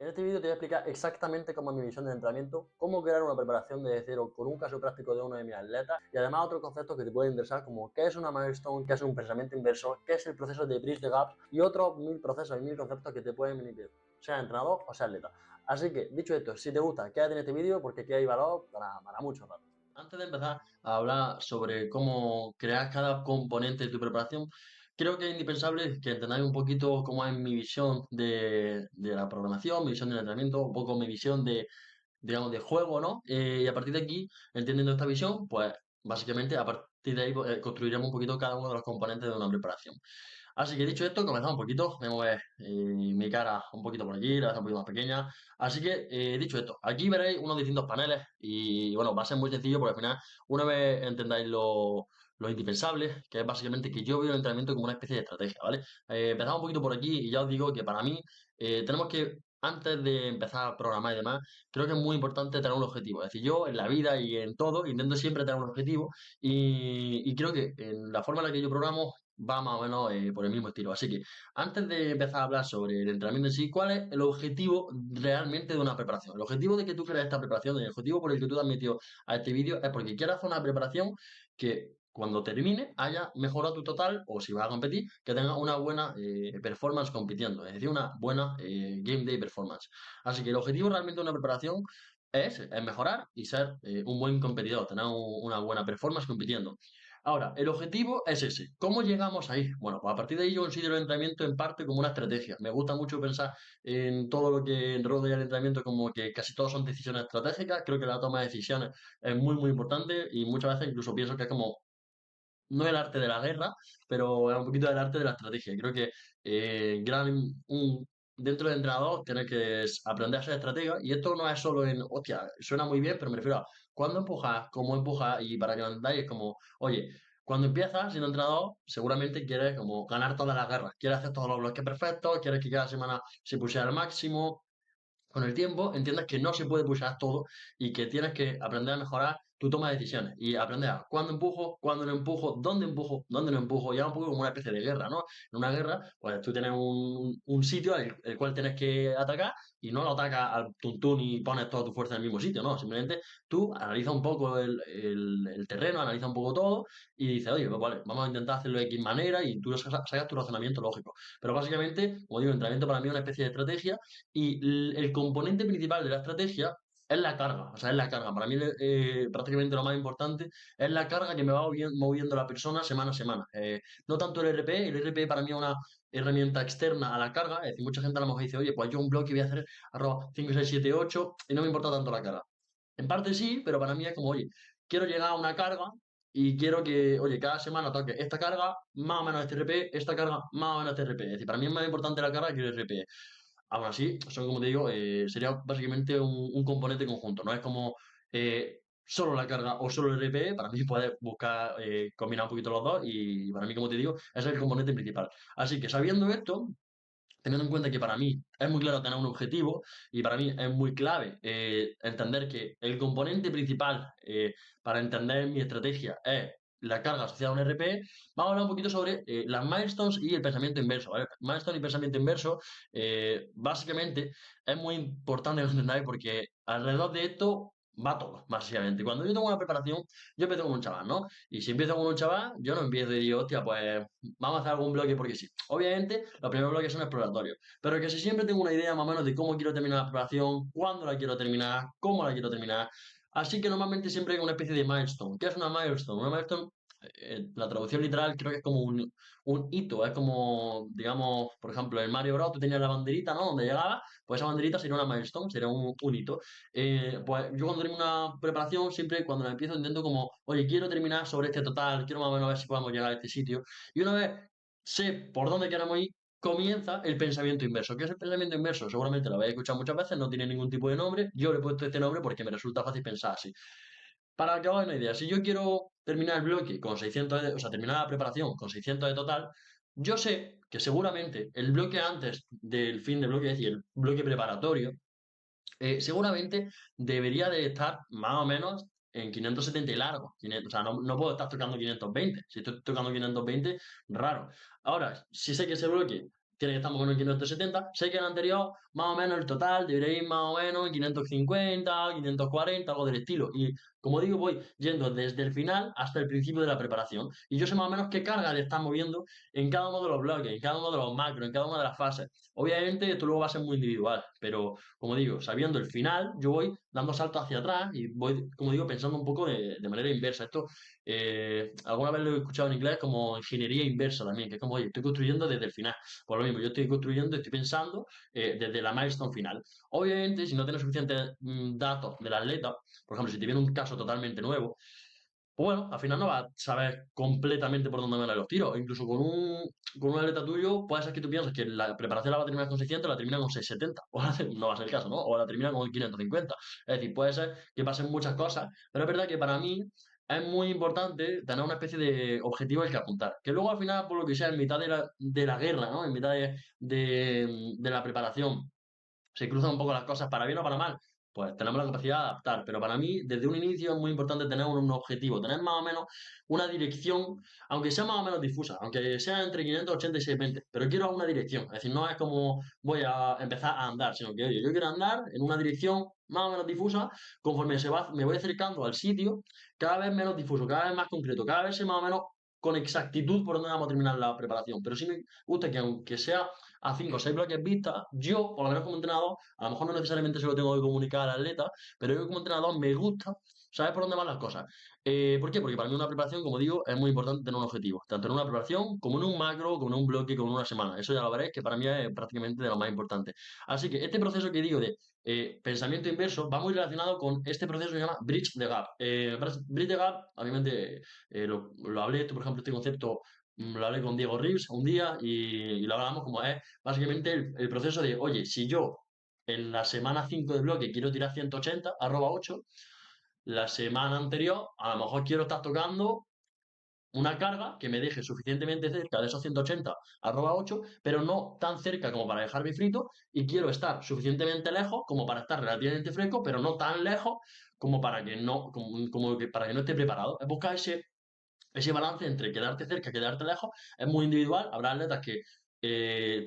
En este vídeo te voy a explicar exactamente cómo es mi visión de entrenamiento, cómo crear una preparación desde cero con un caso práctico de uno de mis atletas y además otros conceptos que te pueden interesar como qué es una milestone, qué es un pensamiento inverso, qué es el proceso de bridge the gaps y otros 1000 procesos y 1000 conceptos que te pueden venir sea entrenador o sea atleta. Así que, dicho esto, si te gusta, quédate en este vídeo porque aquí hay valor para mucho rato. Antes de empezar a hablar sobre cómo crear cada componente de tu preparación, creo que es indispensable que entendáis un poquito cómo es mi visión de la programación, mi visión del entrenamiento, un poco mi visión de, digamos, de juego, ¿no? Y a partir de aquí, entendiendo esta visión, pues básicamente a partir de ahí construiremos un poquito cada uno de los componentes de una preparación. Así que dicho esto, comenzamos un poquito. Vemos mi cara un poquito por aquí, la vez un poquito más pequeña. Así que, dicho esto, aquí veréis unos distintos paneles y bueno, va a ser muy sencillo porque al final, una vez entendáis lo indispensable, que es básicamente que yo veo el entrenamiento como una especie de estrategia, ¿vale? Empezamos un poquito por aquí y ya os digo que para mí tenemos que, antes de empezar a programar y demás, creo que es muy importante tener un objetivo. Es decir, yo en la vida y en todo intento siempre tener un objetivo y creo que en la forma en la que yo programo va más o menos por el mismo estilo. Así que antes de empezar a hablar sobre el entrenamiento en sí, ¿cuál es el objetivo realmente de una preparación? El objetivo de que tú crees esta preparación, el objetivo por el que tú te has metido a este vídeo es porque quieras hacer una preparación que cuando termine haya mejorado tu total o si vas a competir, que tenga una buena performance compitiendo, es decir, una buena game day performance. Así que el objetivo realmente de una preparación es mejorar y ser un buen competidor, tener una buena performance compitiendo. Ahora, el objetivo es ese. ¿Cómo llegamos ahí? Bueno, pues a partir de ahí yo considero el entrenamiento en parte como una estrategia. Me gusta mucho pensar en todo lo que rodea el entrenamiento como que casi todos son decisiones estratégicas. Creo que la toma de decisiones es muy, muy importante y muchas veces incluso pienso que es como no el arte de la guerra, pero es un poquito el arte de la estrategia. Creo que dentro del entrenador tienes que aprender a ser estratega y esto no es solo en, hostia, suena muy bien, pero me refiero a cuándo empujas, cómo empujas y para que lo entendáis es como, oye, cuando empiezas siendo entrenador, seguramente quieres como ganar todas las guerras, quieres hacer todos los bloques perfectos, quieres que cada semana se pusiera al máximo, con el tiempo entiendes que no se puede pulsar todo y que tienes que aprender a mejorar tu toma de decisiones y aprender a cuándo empujo, cuándo no empujo, dónde no empujo, ya un poco como una especie de guerra, ¿no? En una guerra, pues tú tienes un sitio el cual tienes que atacar y no lo atacas al tuntún y pones toda tu fuerza en el mismo sitio, ¿no? Simplemente tú analizas un poco el terreno, analizas un poco todo y dices, oye, pues vale, vamos a intentar hacerlo de X manera y tú sacas tu razonamiento lógico. Pero básicamente, como digo, el entrenamiento para mí es una especie de estrategia y el componente principal de la estrategia es la carga, o sea, es la carga. Para mí, prácticamente lo más importante es la carga que me va moviendo la persona semana a semana. No tanto el RP para mí es una herramienta externa a la carga, es decir, mucha gente a lo mejor dice, oye, pues yo un bloque voy a hacer arroba 5, 6, 7, 8 y no me importa tanto la carga. En parte sí, pero para mí es como, oye, quiero llegar a una carga y quiero que, oye, cada semana toque esta carga, más o menos este RP, esta carga, más o menos este RP. Es decir, para mí es más importante la carga que el RP. Aún así, son como te digo, sería básicamente un componente conjunto, no es como solo la carga o solo el RPE, para mí puedes buscar combinar un poquito los dos y para mí, como te digo, ese es el componente principal. Así que sabiendo esto, teniendo en cuenta que para mí es muy claro tener un objetivo y para mí es muy clave entender que el componente principal para entender mi estrategia es la carga asociada a un RP, vamos a hablar un poquito sobre las milestones y el pensamiento inverso. ¿Vale? Milestone y pensamiento inverso, básicamente es muy importante que lo entendáis porque alrededor de esto va todo, básicamente. Cuando yo tengo una preparación, yo empiezo con un chaval, ¿no? Y si empiezo con un chaval, yo no empiezo y digo, hostia, pues vamos a hacer algún bloque porque sí. Obviamente, los primeros bloques son exploratorios, pero que si siempre tengo una idea más o menos de cómo quiero terminar la preparación, cuándo la quiero terminar, cómo la quiero terminar. Así que normalmente siempre hay una especie de milestone. ¿Qué es una milestone? Una milestone, la traducción literal creo que es como un hito, es como, digamos, por ejemplo, en Mario Bros. Tú tenías la banderita, ¿no? Donde llegaba, pues esa banderita sería una milestone, sería un hito. Pues yo cuando termino una preparación, siempre cuando la empiezo intento como, oye, quiero terminar sobre este total, quiero más o menos ver si podemos llegar a este sitio. Y una vez sé por dónde queremos ir, comienza el pensamiento inverso. ¿Qué es el pensamiento inverso? Seguramente lo habéis escuchado muchas veces, no tiene ningún tipo de nombre. Yo le he puesto este nombre porque me resulta fácil pensar así. Para que hagáis una idea, si yo quiero terminar el bloque con 600, o sea, terminar la preparación con 600 de total, yo sé que seguramente el bloque antes del fin del bloque, es decir, el bloque preparatorio, seguramente debería de estar más o menos en 570 y largo. O sea, no puedo estar tocando 520. Si estoy tocando 520, raro. Ahora, si sé que ese bloque tiene que estar más o menos en 570, sé que el anterior más o menos el total debería ir más o menos en 550, 540, algo del estilo. Y como digo, voy yendo desde el final hasta el principio de la preparación. Y yo sé más o menos qué carga le están moviendo en cada uno de los bloques, en cada uno de los macros, en cada una de las fases. Obviamente esto luego va a ser muy individual, pero como digo, sabiendo el final, yo voy dando saltos hacia atrás y voy, como digo, pensando un poco de manera inversa. Esto alguna vez lo he escuchado en inglés como ingeniería inversa también, que es como, oye, estoy construyendo desde el final. Por lo mismo, yo estoy construyendo, estoy pensando desde la milestone final. Obviamente, si no tienes suficientes datos del atleta, por ejemplo, si te viene un caso totalmente nuevo, pues bueno, al final no vas a saber completamente por dónde van a ir los tiros. Incluso con un atleta tuyo, puede ser que tú piensas que la preparación la va a terminar con 600, la termina con 670. No va a ser el caso, ¿no? O la termina con 550. Es decir, puede ser que pasen muchas cosas, pero es verdad que para mí es muy importante tener una especie de objetivo al que apuntar. Que luego al final, por lo que sea, en mitad de la guerra, ¿no? En mitad de la preparación se cruzan un poco las cosas para bien o para mal, pues tenemos la capacidad de adaptar. Pero para mí, desde un inicio es muy importante tener un objetivo, tener más o menos una dirección, aunque sea más o menos difusa, aunque sea entre 580 y 620, pero quiero una dirección. Es decir, no es como voy a empezar a andar, sino que oye, yo quiero andar en una dirección más o menos difusa, conforme me voy acercando al sitio, cada vez menos difuso, cada vez más concreto, cada vez sé más o menos con exactitud por dónde vamos a terminar la preparación. Pero sí me gusta que aunque sea a 5 o 6 bloques vistas, yo, por lo menos como entrenador, a lo mejor no necesariamente se lo tengo que comunicar al atleta, pero yo como entrenador me gusta saber por dónde van las cosas. ¿Por qué? Porque para mí una preparación, como digo, es muy importante tener un objetivo, tanto en una preparación como en un macro, como en un bloque, como en una semana. Eso ya lo veréis, que para mí es prácticamente de lo más importante. Así que este proceso que digo de pensamiento inverso va muy relacionado con este proceso que se llama Bridge the Gap. Bridge the Gap, obviamente, lo hablé, esto, por ejemplo, este concepto lo hablé con Diego Rives un día y lo hablamos como es básicamente el proceso de, oye, si yo en la semana 5 de bloque quiero tirar 180, arroba 8, la semana anterior a lo mejor quiero estar tocando una carga que me deje suficientemente cerca de esos 180, arroba 8, pero no tan cerca como para dejarme frito y quiero estar suficientemente lejos como para estar relativamente fresco, pero no tan lejos como para que no, para que no esté preparado. Es buscar ese balance entre quedarte cerca y quedarte lejos es muy individual. Habrá atletas que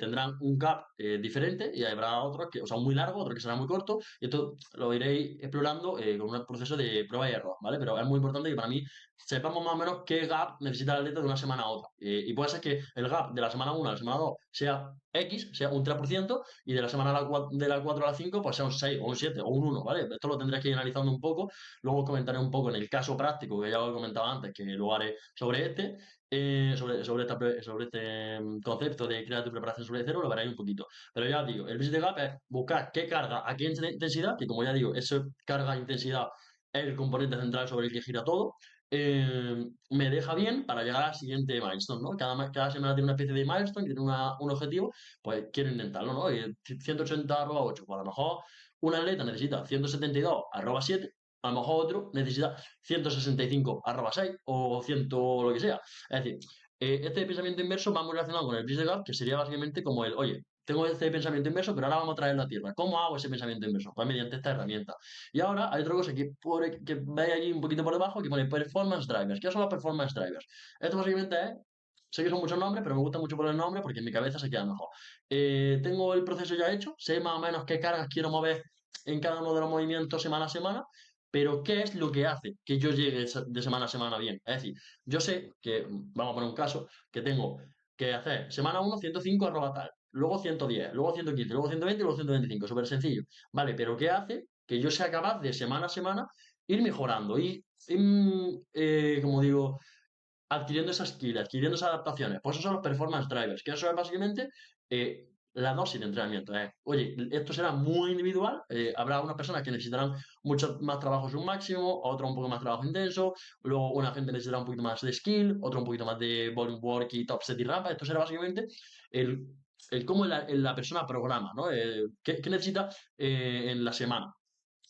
tendrán un gap diferente y habrá otros que, o sea, muy largo, otros que será muy corto. Y esto lo iréis explorando con un proceso de prueba y error, ¿vale? Pero es muy importante que para mí sepamos más o menos qué gap necesita el atleta de una semana a otra. Y puede ser que el gap de la semana 1 a la semana 2 sea X, sea un 3%, y de la semana de la 4 a la 5 pues sea un 6 o un 7 o un 1, ¿vale? Esto lo tendréis que ir analizando un poco. Luego comentaré un poco en el caso práctico, que ya lo he comentado antes, que luego haré sobre este, sobre este concepto de crear tu preparación sobre cero, lo veréis un poquito. Pero ya os digo, el visit gap es buscar qué carga, a qué intensidad, que como ya digo, esa carga intensidad es el componente central sobre el que gira todo. Me deja bien para llegar al siguiente milestone, ¿no? Cada semana tiene una especie de milestone, tiene un objetivo, pues quiero intentarlo, ¿no? Y 180,8, pues a lo mejor un atleta necesita 172,7, a lo mejor otro necesita 165,6 o 100 lo que sea. Es decir, este pensamiento inverso va muy relacionado con el bridge gap, que sería básicamente como el, oye, tengo este pensamiento inverso, pero ahora vamos a traerlo a tierra. ¿Cómo hago ese pensamiento inverso? Pues mediante esta herramienta. Y ahora hay otra cosa que veis allí un poquito por debajo, que pone performance drivers. ¿Qué son los performance drivers? Esto básicamente es, sé que son muchos nombres, pero me gusta mucho poner el nombre porque en mi cabeza se queda mejor. Tengo el proceso ya hecho, sé más o menos qué cargas quiero mover en cada uno de los movimientos semana a semana, pero ¿qué es lo que hace que yo llegue de semana a semana bien? Es decir, yo sé que, vamos a poner un caso, que tengo que hacer semana 1 105 arroba tal, luego 110, luego 115, luego 120 y luego 125, súper sencillo. Vale, pero ¿qué hace que yo sea capaz de semana a semana ir mejorando y, como digo, adquiriendo esas skills, adquiriendo esas adaptaciones? Pues esos son los performance drivers, que eso es básicamente la dosis de entrenamiento. Oye, esto será muy individual, habrá unas personas que necesitarán mucho más trabajo en un máximo, otro un poco más trabajo intenso, luego una gente necesitará un poquito más de skill, otro un poquito más de volume work y top set y rampa. Esto será básicamente el, el cómo la persona programa, ¿no? ¿Qué necesita en la semana?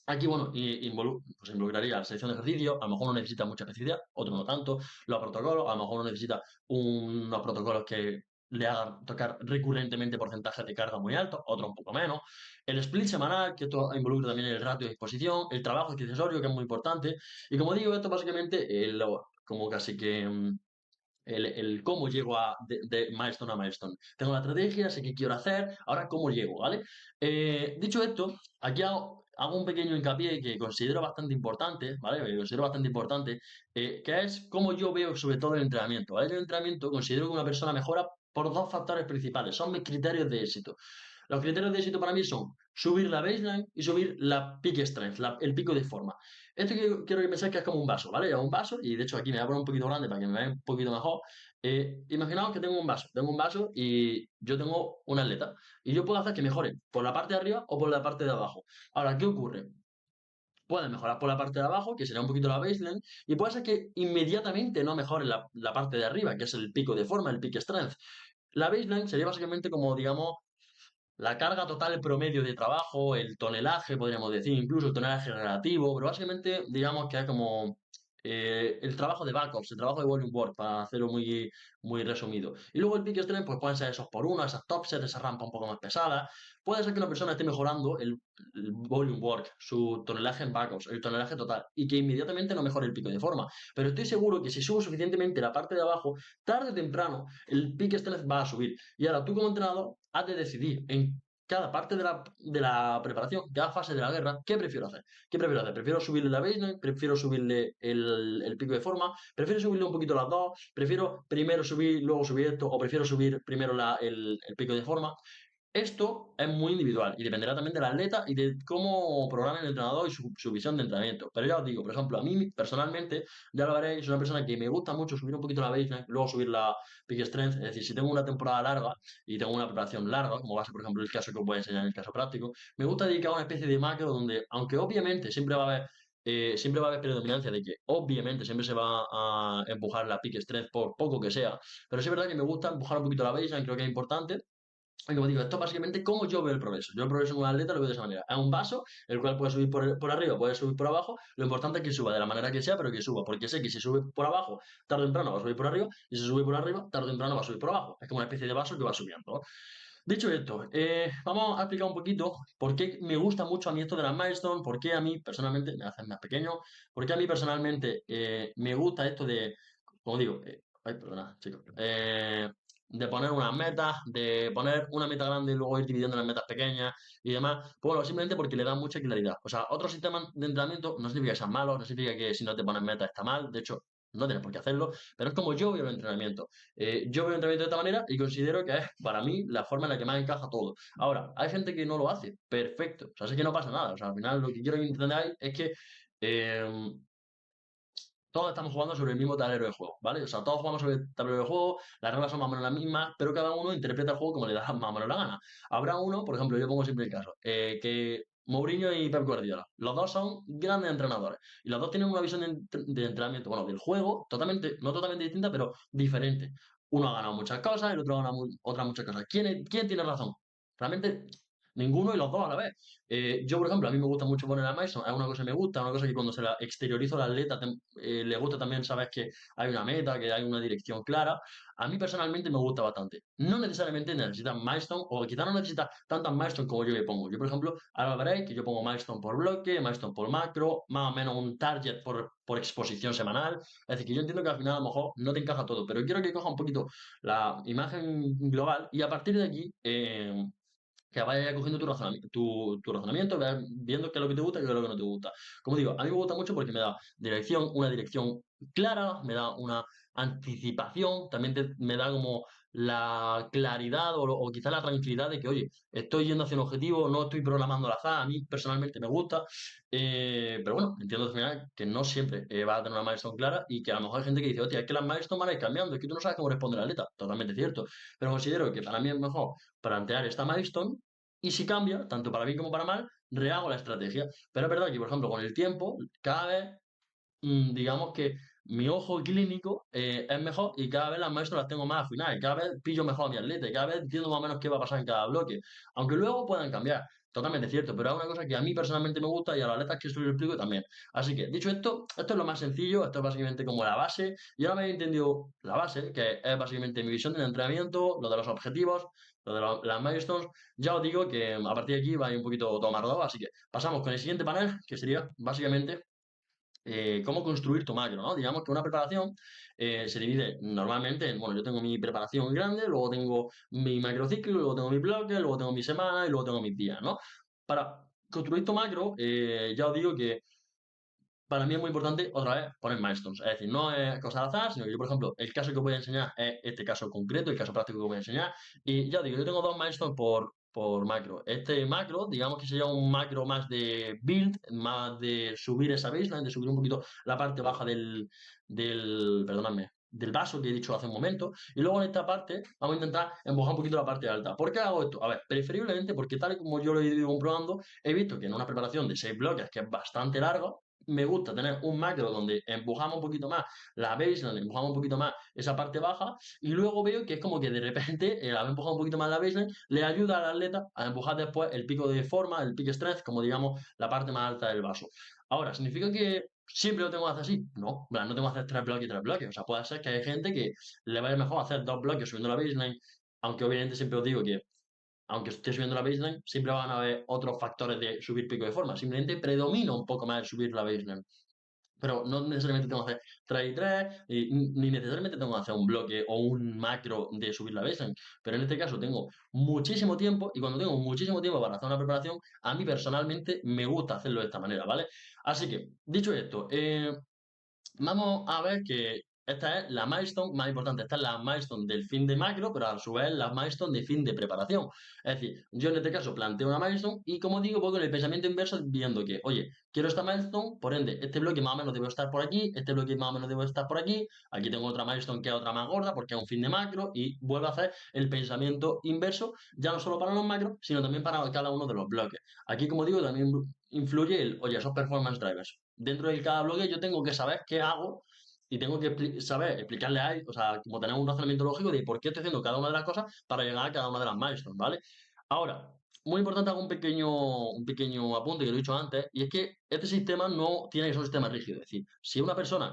Aquí, bueno, pues involucraría la selección de ejercicio, a lo mejor uno necesita mucha especificidad, otro no tanto, los protocolos, a lo mejor uno necesita unos protocolos que le hagan tocar recurrentemente porcentajes de carga muy altos, otro un poco menos. El split semanal, que esto involucra también el ratio de exposición, el trabajo accesorio, que es muy importante. Y como digo, esto básicamente, como casi que el cómo llego de milestone a milestone. Tengo la estrategia, sé qué quiero hacer, ahora cómo llego, ¿vale? Dicho esto, aquí hago un pequeño hincapié que considero bastante importante, ¿vale? Que considero bastante importante, que es cómo yo veo sobre todo el entrenamiento, ¿vale? El entrenamiento considero que una persona mejora por dos factores principales, son mis criterios de éxito. Los criterios de éxito para mí son subir la baseline y subir la peak strength, el pico de forma. Esto quiero que penséis que es como un vaso, ¿vale? Es un vaso, y de hecho aquí me voy a poner un poquito grande para que me veáis un poquito mejor. Imaginaos que tengo un vaso y yo tengo un atleta. Y yo puedo hacer que mejore por la parte de arriba o por la parte de abajo. Ahora, ¿qué ocurre? Puede mejorar por la parte de abajo, que será un poquito la baseline, y puede ser que inmediatamente no mejore la parte de arriba, que es el pico de forma, el peak strength. La baseline sería básicamente como, digamos, la carga total promedio de trabajo, el tonelaje, podríamos decir, incluso el tonelaje relativo, pero básicamente digamos que es como el trabajo de backups, el trabajo de volume work, para hacerlo muy, muy resumido. Y luego el peak strength, pues pueden ser esos por uno, esas top sets, esa rampa un poco más pesada. Puede ser que una persona esté mejorando el volume work, su tonelaje en backups, el tonelaje total, y que inmediatamente no mejore el pico de forma. Pero estoy seguro que si subo suficientemente la parte de abajo, tarde o temprano el peak strength va a subir. Y ahora tú como entrenador has de decidir en cada parte de la preparación, cada fase de la guerra, ¿qué prefiero hacer? ¿Qué prefiero hacer? ¿Prefiero subirle la baseline? ¿Prefiero subirle el pico de forma? ¿Prefiero subirle un poquito las dos? ¿Prefiero primero subir, luego subir esto? ¿O prefiero subir primero el pico de forma? Esto es muy individual y dependerá también del atleta y de cómo programa el entrenador y su visión de entrenamiento. Pero ya os digo, por ejemplo, a mí personalmente, ya lo veréis, soy una persona que me gusta mucho subir un poquito la baseline, luego subir la peak strength. Es decir, si tengo una temporada larga y tengo una preparación larga, como va a ser, por ejemplo, el caso que os voy a enseñar en el caso práctico, me gusta dedicar una especie de macro donde, aunque obviamente siempre va a haber predominancia de que obviamente siempre se va a empujar la peak strength por poco que sea, pero sí es verdad que me gusta empujar un poquito la baseline, creo que es importante. Y como digo, esto básicamente cómo yo veo el progreso. Yo el progreso en un atleta lo veo de esa manera. Es un vaso, el cual puede subir por arriba, puede subir por abajo. Lo importante es que suba de la manera que sea, pero que suba. Porque sé que si sube por abajo, tarde o temprano va a subir por arriba. Y si sube por arriba, tarde o temprano va a subir por abajo. Es como una especie de vaso que va subiendo, ¿no? Dicho esto, vamos a explicar un poquito por qué me gusta mucho a mí esto de las milestone, por qué a mí personalmente me hacen más pequeño, por qué a mí personalmente me gusta esto de, como digo, ay, perdona, chicos, de poner unas metas, de poner una meta grande y luego ir dividiendo las metas pequeñas y demás. Pues bueno, simplemente porque le da mucha claridad. O sea, otros sistemas de entrenamiento no significa que sean malos, no significa que si no te pones metas está mal, de hecho, no tienes por qué hacerlo, pero es como yo veo el entrenamiento. Yo veo el entrenamiento de esta manera y considero que es para mí la forma en la que más encaja todo. Ahora, hay gente que no lo hace, perfecto, o sea, sé que no pasa nada, o sea, al final lo que quiero que entendáis es que eh, todos estamos jugando sobre el mismo tablero de juego, ¿vale? O sea, todos jugamos sobre el tablero de juego, las reglas son más o menos las mismas, pero cada uno interpreta el juego como le da más o menos la gana. Habrá uno, por ejemplo, yo pongo siempre el caso, que Mourinho y Pep Guardiola, los dos son grandes entrenadores y los dos tienen una visión de entrenamiento, bueno, del juego, totalmente, no totalmente distinta, pero diferente. Uno ha ganado muchas cosas, el otro ha ganado otras muchas cosas. ¿Quién tiene razón? Realmente ninguno y los dos a la vez. Yo, por ejemplo, a mí me gusta mucho poner a Mason, es una cosa que me gusta, una cosa que cuando se la exteriorizo al atleta le gusta también, sabes que hay una meta, que hay una dirección clara. A mí personalmente me gusta bastante. No necesariamente necesitas milestone, o quizá no necesitas tantas milestone como yo le pongo. Yo, por ejemplo, ahora veréis que yo pongo milestone por bloque, milestone por macro, más o menos un target por exposición semanal. Es decir, que yo entiendo que al final a lo mejor no te encaja todo, pero quiero que coja un poquito la imagen global y a partir de aquí que vayas cogiendo tu razonamiento, vayas viendo qué es lo que te gusta y qué es lo que no te gusta. Como digo, a mí me gusta mucho porque me da una dirección clara, me da una anticipación, también me da como la claridad o quizás la tranquilidad de que, oye, estoy yendo hacia un objetivo, no estoy programando al azar, a mí personalmente me gusta, pero bueno, entiendo al final que no siempre va a tener una milestone clara y que a lo mejor hay gente que dice, hostia, es que las milestones van a ir cambiando, es que tú no sabes cómo responde el atleta, totalmente cierto, pero considero que para mí es mejor plantear esta milestone y si cambia, tanto para bien como para mal, rehago la estrategia. Pero es verdad que, por ejemplo, con el tiempo, cada vez, digamos que mi ojo clínico es mejor y cada vez las maestras las tengo más afinadas, y cada vez pillo mejor a mi atleta y cada vez entiendo más o menos qué va a pasar en cada bloque. Aunque luego puedan cambiar, totalmente cierto, pero es una cosa que a mí personalmente me gusta y a los atletas que estoy lo explico también. Así que, dicho esto, esto es lo más sencillo, esto es básicamente como la base. Y ahora me he entendido la base, que es básicamente mi visión del entrenamiento, lo de los objetivos, lo de las milestones. Ya os digo que a partir de aquí va a ir un poquito todo más rodado, así que pasamos con el siguiente panel, que sería básicamente cómo construir tu macro, ¿no? Digamos que una preparación se divide normalmente en, bueno, yo tengo mi preparación grande, luego tengo mi macrociclo, luego tengo mi bloque, luego tengo mi semana y luego tengo mis días, ¿no? Para construir tu macro, ya os digo que para mí es muy importante, otra vez, poner milestones. Es decir, no es cosa al azar, sino que yo, por ejemplo, el caso que os voy a enseñar es este caso concreto, el caso práctico que os voy a enseñar. Y ya os digo, yo tengo dos milestones por macro. Este macro, digamos que sería un macro más de build, más de subir esa baseline, de subir un poquito la parte baja perdóname, del vaso que he dicho hace un momento. Y luego en esta parte vamos a intentar empujar un poquito la parte alta. ¿Por qué hago esto? A ver, preferiblemente porque tal y como yo lo he ido comprobando, he visto que en una preparación de 6 bloques, que es bastante largo, me gusta tener un macro donde empujamos un poquito más la baseline, empujamos un poquito más esa parte baja y luego veo que es como que de repente el haber empujado un poquito más la baseline le ayuda al atleta a empujar después el pico de forma, el peak strength, como digamos la parte más alta del vaso. Ahora, ¿significa que siempre lo tengo que hacer así? No, no tengo que hacer 3 bloques y 3 bloques. O sea, puede ser que hay gente que le vaya mejor hacer 2 bloques subiendo la baseline, aunque obviamente siempre os digo que aunque esté subiendo la baseline, siempre van a haber otros factores de subir pico de forma. Simplemente predomina un poco más el subir la baseline. Pero no necesariamente tengo que hacer 3 y 3, ni necesariamente tengo que hacer un bloque o un macro de subir la baseline. Pero en este caso tengo muchísimo tiempo y cuando tengo muchísimo tiempo para hacer una preparación, a mí personalmente me gusta hacerlo de esta manera, ¿vale? Así que, dicho esto, vamos a ver que esta es la milestone más importante. Esta es la milestone del fin de macro, pero a su vez la milestone de fin de preparación. Es decir, yo en este caso planteo una milestone y como digo, voy con el pensamiento inverso viendo que, oye, quiero esta milestone, por ende, este bloque más o menos debe estar por aquí, este bloque más o menos debe estar por aquí, aquí tengo otra milestone que es otra más gorda porque es un fin de macro y vuelvo a hacer el pensamiento inverso, ya no solo para los macros, sino también para cada uno de los bloques. Aquí, como digo, también influye oye, esos performance drivers. Dentro de cada bloque yo tengo que saber qué hago y tengo que saber explicarle a él, o sea, como tener un razonamiento lógico de por qué estoy haciendo cada una de las cosas para llegar a cada una de las milestones, ¿vale? Ahora, muy importante, hago un pequeño apunte que lo he dicho antes, y es que este sistema no tiene que ser un sistema rígido. Es decir, si una persona,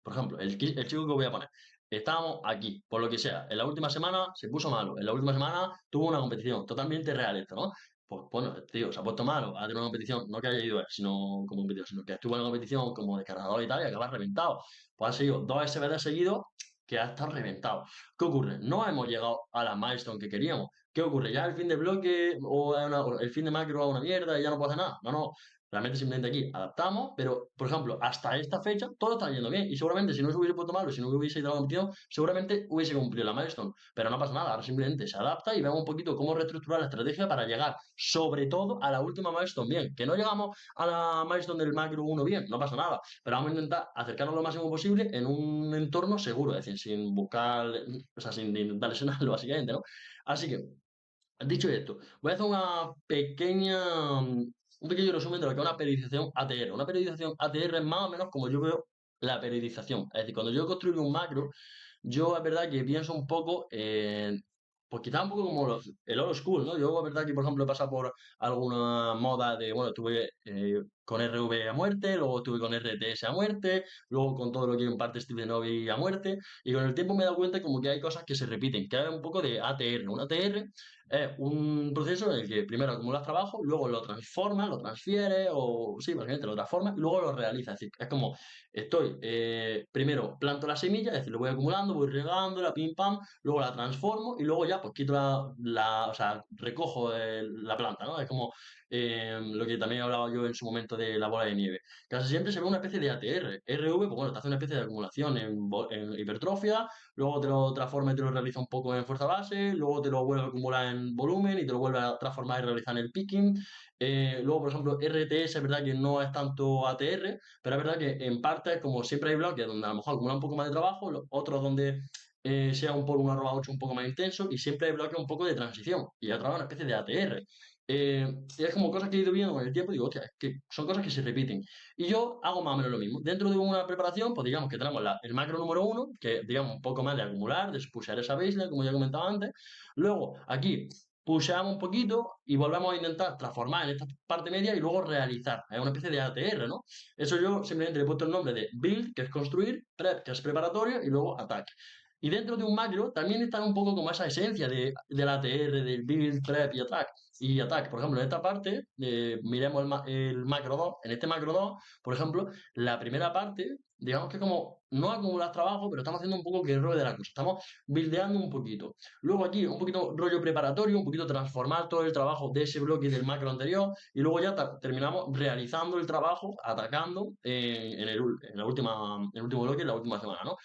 por ejemplo, el chico que voy a poner, estábamos aquí, por lo que sea, en la última semana se puso malo, en la última semana tuvo una competición, totalmente real esto, ¿no? Pues bueno, tío, se ha puesto malo, ha tenido una competición, no que haya ido él, sino como competición, sino que estuvo en una competición como descargador y tal, y acaba reventado. Pues ha seguido 2 SBD seguidos que ha estado reventado. ¿Qué ocurre? No hemos llegado a la milestone que queríamos. ¿Qué ocurre? ¿Ya el fin de bloque o el fin de macro a una mierda y ya no puedo hacer nada? No, no. Realmente simplemente aquí adaptamos, pero por ejemplo, hasta esta fecha todo está yendo bien. Y seguramente si no se hubiese puesto malo, si no hubiese ido a la competición, seguramente hubiese cumplido la milestone. Pero no pasa nada, ahora simplemente se adapta y vemos un poquito cómo reestructurar la estrategia para llegar, sobre todo, a la última milestone bien. Que no llegamos a la milestone del macro 1 bien, no pasa nada. Pero vamos a intentar acercarnos lo máximo posible en un entorno seguro, es decir, sin buscar, o sea, sin intentar lesionarlo, básicamente, ¿no? Así que, dicho esto, voy a hacer un pequeño resumen de lo que es una periodización ATR. Una periodización ATR es más o menos como yo veo la periodización. Es decir, cuando yo construyo un macro, yo es verdad que pienso un poco en, pues quizá un poco como el old school, ¿no? Yo es verdad que, por ejemplo, he pasado por alguna moda de, bueno, estuve con RV a muerte, luego estuve con RTS a muerte, luego con todo lo que imparte Steve Novi a muerte, y con el tiempo me he dado cuenta como que hay cosas que se repiten, que hay un poco de ATR. Un ATR es un proceso en el que primero acumulas trabajo, luego lo transformas, lo transfieres, o sí, básicamente lo transformas, y luego lo realizas. Es decir, es como primero planto la semilla, es decir, lo voy acumulando, voy regando, la pim pam, luego la transformo y luego ya pues quito o sea, recojo la planta, ¿no? Es como lo que también hablaba yo en su momento de la bola de nieve. Casi siempre se ve una especie de ATR. RV, pues bueno, te hace una especie de acumulación en hipertrofia, luego te lo transforma y te lo realiza un poco en fuerza base, luego te lo vuelve a acumular en volumen y te lo vuelve a transformar y realizar en el picking. Luego, por ejemplo, RTS es verdad que no es tanto ATR, pero es verdad que en parte es como siempre hay bloques donde a lo mejor acumula un poco más de trabajo, otros donde sea un por 1/8 un poco más intenso y siempre hay bloques un poco de transición y otra vez una especie de ATR. Y es como cosas que he ido viendo con el tiempo y digo, hostia, es que son cosas que se repiten. Y yo hago más o menos lo mismo. Dentro de una preparación, pues digamos que tenemos el macro número uno, que digamos un poco más de acumular, de pushear esa baseline, como ya comentaba antes. Luego, aquí pusheamos un poquito y volvemos a intentar transformar en esta parte media y luego realizar. Es una especie de ATR, ¿no? Eso yo simplemente le he puesto el nombre de build, que es construir, prep, que es preparatorio, y luego attack. Y dentro de un macro también está un poco como esa esencia del ATR, del build, prep y attack. y attack. Por ejemplo, en esta parte, miremos el macro 2. En este macro 2, por ejemplo, la primera parte, digamos que como no acumulas trabajo, pero estamos haciendo un poco que el rollo de la cosa. Estamos buildeando un poquito. Luego aquí, un poquito rollo preparatorio, un poquito transformar todo el trabajo de ese bloque del macro anterior, y luego ya terminamos realizando el trabajo, atacando en el último bloque, en la última semana, ¿no?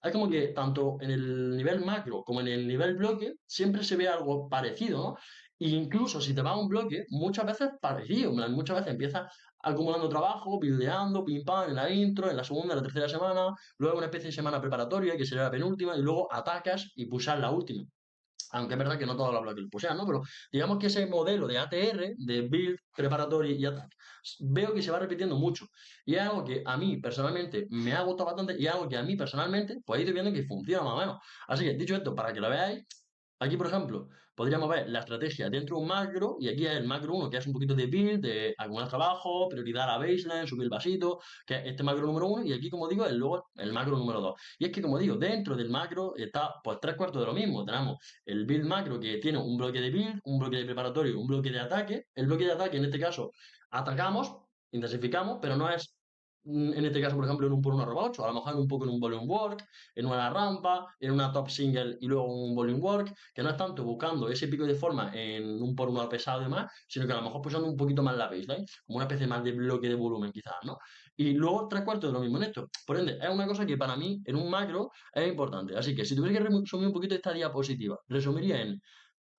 Es como que tanto en el nivel macro como en el nivel bloque siempre se ve algo parecido, ¿no? E incluso si te vas a un bloque, muchas veces parecido, en plan, muchas veces empiezas acumulando trabajo, buildeando, pim pam, en la intro, en la segunda, en la tercera semana, luego una especie de semana preparatoria, que sería la penúltima, y luego atacas y pusas la última. Aunque es verdad que no todos los bloques lo posean, ¿no? Pero digamos que ese modelo de ATR, de Build, Preparatory y Attack, veo que se va repitiendo mucho. Y es algo que a mí personalmente me ha gustado bastante y es algo que a mí personalmente, pues he ido viendo que funciona más o menos. Así que, dicho esto, para que lo veáis, aquí, por ejemplo, podríamos ver la estrategia dentro de un macro, y aquí es el macro uno que es un poquito de build, de acumular trabajo, prioridad a la baseline, subir el vasito, que es este macro número uno, y aquí, como digo, luego el macro número 2. Y es que, como digo, dentro del macro está pues tres cuartos de lo mismo. Tenemos el build macro que tiene un bloque de build, un bloque de preparatorio, un bloque de ataque. El bloque de ataque, en este caso, atacamos, intensificamos, pero no es en este caso, por ejemplo, en un por 1/8, a lo mejor un poco en un volume work, en una rampa, en una top single y luego un volume work, que no es tanto buscando ese pico de forma en un por 1 pesado y demás, sino que a lo mejor pulsando un poquito más la baseline, como una especie más de bloque de volumen quizás, ¿no? Y luego tres cuartos de lo mismo en esto. Por ende, es una cosa que para mí en un macro es importante. Así que si tuviera que resumir un poquito esta diapositiva, resumiría en: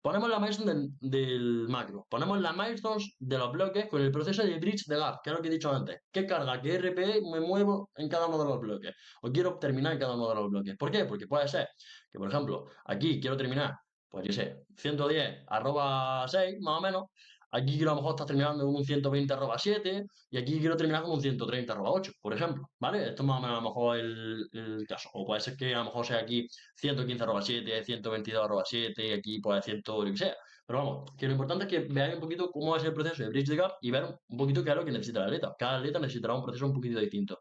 ponemos la milestone del macro, ponemos las milestones de los bloques con el proceso de bridge de gap, que es lo que he dicho antes. ¿Qué carga, qué RPE me muevo en cada uno de los bloques? O quiero terminar en cada uno de los bloques. ¿Por qué? Porque puede ser que, por ejemplo, aquí quiero terminar, pues yo sé, 110/6, más o menos. Aquí quiero a lo mejor estar terminando en un 120/7 y aquí quiero terminar con un 130/8, por ejemplo, ¿vale? Esto es más o menos a lo mejor el caso. O puede ser que a lo mejor sea aquí 115/7, 122/7, y aquí pues 100, lo que sea. Pero vamos, que lo importante es que veáis un poquito cómo es el proceso de Bridge the Gap y ver un poquito qué es lo que necesita el atleta. Cada atleta necesitará un proceso un poquito distinto.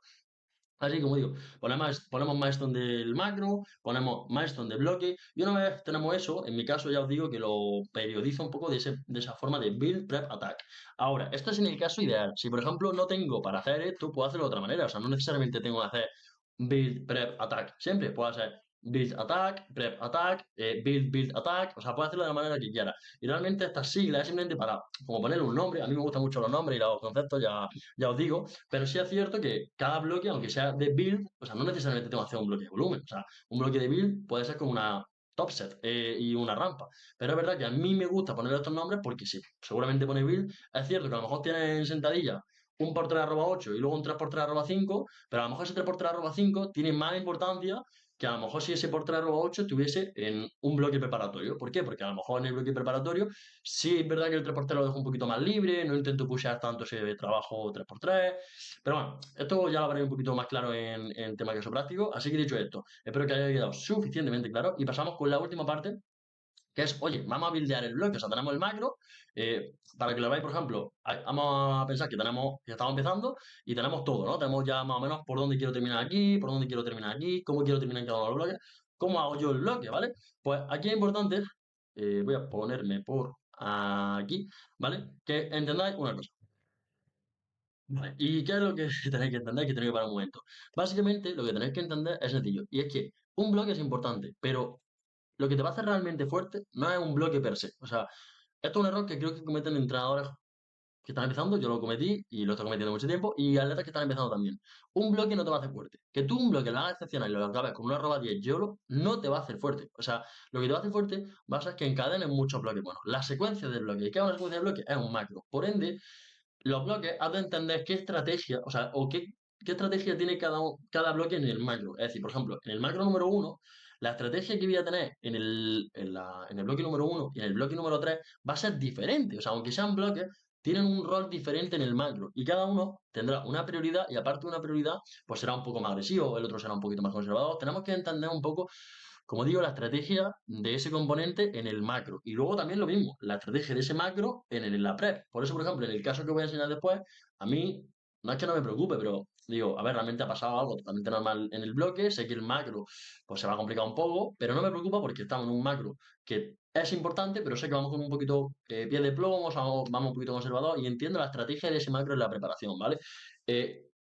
Así como digo, ponemos milestone del macro, ponemos milestone de bloque, y una vez tenemos eso, en mi caso ya os digo que lo periodizo un poco de esa forma de build, prep, attack. Ahora, esto es en el caso ideal. Si por ejemplo no tengo para hacer esto, puedo hacerlo de otra manera. O sea, no necesariamente tengo que hacer build, prep, attack. Siempre puedo hacer build, attack, prep, attack, build, build, attack. O sea, puedo hacerlo de la manera que quiera. Y realmente estas siglas es simplemente para como ponerle un nombre. A mí me gustan mucho los nombres y los conceptos, ya os digo. Pero sí es cierto que cada bloque, aunque sea de build, o sea, no necesariamente tengo que hacer un bloque de volumen. O sea, un bloque de build puede ser como una top set y una rampa. Pero es verdad que a mí me gusta poner estos nombres porque sí, seguramente pone build. Es cierto que a lo mejor tiene en sentadilla un por 3/8 y luego un 3x3/5, pero a lo mejor ese 3x3/5 tiene más importancia que a lo mejor si ese por 3/8 estuviese en un bloque preparatorio. ¿Por qué? Porque a lo mejor en el bloque preparatorio sí es verdad que el 3x3 lo dejo un poquito más libre, no intento pushear tanto ese trabajo 3x3, pero bueno, esto ya lo veré un poquito más claro en tema caso práctico. Así que dicho esto, espero que haya quedado suficientemente claro y pasamos con la última parte, que es, oye, vamos a buildear el bloque, o sea, tenemos el macro, para que lo veáis, por ejemplo, vamos a pensar que que estamos empezando y tenemos todo, ¿no? Tenemos ya más o menos por dónde quiero terminar aquí, por dónde quiero terminar aquí, cómo quiero terminar en cada uno de los bloques, cómo hago yo el bloque, ¿vale? Pues aquí es importante, voy a ponerme por aquí, ¿vale? Que entendáis una cosa. Vale, ¿y qué es lo que tenéis que entender? Que tenéis que parar un momento. Básicamente, lo que tenéis que entender es sencillo, y es que un bloque es importante, pero lo que te va a hacer realmente fuerte no es un bloque per se. O sea, esto es un error que creo que cometen entrenadores que están empezando, yo lo cometí y lo estoy cometiendo mucho tiempo, y atletas que están empezando también. Un bloque no te va a hacer fuerte. Que tú un bloque lo hagas excepcional y lo acabes con una arroba 10 YOLO, no te va a hacer fuerte. O sea, lo que te va a hacer fuerte va a ser que encadenes muchos bloques. Bueno, la secuencia del bloque. ¿Qué es una secuencia de bloque? Es un macro. Por ende, los bloques has de entender qué estrategia, o sea, qué estrategia tiene cada bloque en el macro. Es decir, por ejemplo, en el macro número uno, la estrategia que voy a tener en el bloque número uno y en el bloque número 3 va a ser diferente. O sea, aunque sean bloques, tienen un rol diferente en el macro y cada uno tendrá una prioridad y aparte de una prioridad, pues será un poco más agresivo, el otro será un poquito más conservador. Tenemos que entender un poco, como digo, la estrategia de ese componente en el macro. Y luego también lo mismo, la estrategia de ese macro en la prep. Por eso, por ejemplo, en el caso que voy a enseñar después, a mí no es que no me preocupe, pero digo, a ver, realmente ha pasado algo totalmente normal en el bloque, sé que el macro pues se va a complicar un poco, pero no me preocupa porque estamos en un macro que es importante, pero sé que vamos con un poquito pie de plomo, vamos un poquito conservador y entiendo la estrategia de ese macro en la preparación, ¿vale?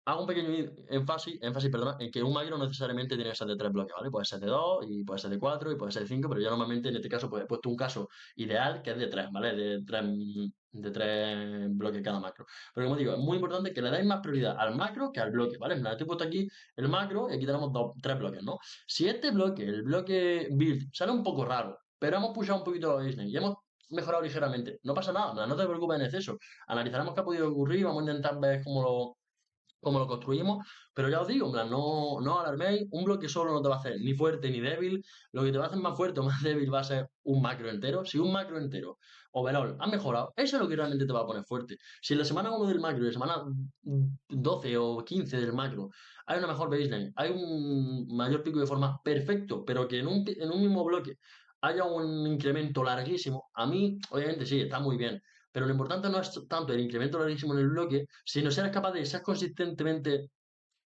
Hago un pequeño énfasis, perdona, en que un macro no necesariamente tiene que ser de 3 bloques, ¿vale? Puede ser de 2 y puede ser de 4 y puede ser de 5, pero yo normalmente en este caso pues he puesto un caso ideal que es de 3, ¿vale? De tres bloques cada macro. Pero como digo, es muy importante que le dais más prioridad al macro que al bloque, ¿vale? En plan, estoy puesto aquí el macro y aquí tenemos 3 bloques, ¿no? Si este bloque, el bloque build, sale un poco raro, pero hemos pushado un poquito la Disney y hemos mejorado ligeramente, no pasa nada, no te preocupes en exceso. Analizaremos qué ha podido ocurrir, vamos a intentar ver cómo lo construimos, pero ya os digo, en plan, no alarméis, un bloque solo no te va a hacer ni fuerte ni débil, lo que te va a hacer más fuerte o más débil va a ser un macro entero. Si un macro entero overall ha mejorado, eso es lo que realmente te va a poner fuerte. Si en la semana 1 del macro y la semana 12 o 15 del macro hay una mejor baseline, hay un mayor pico de forma perfecto, pero que en un mismo bloque haya un incremento larguísimo, a mí, obviamente sí, está muy bien, pero lo importante no es tanto el incremento larguísimo en el bloque, sino ser capaz de ser consistentemente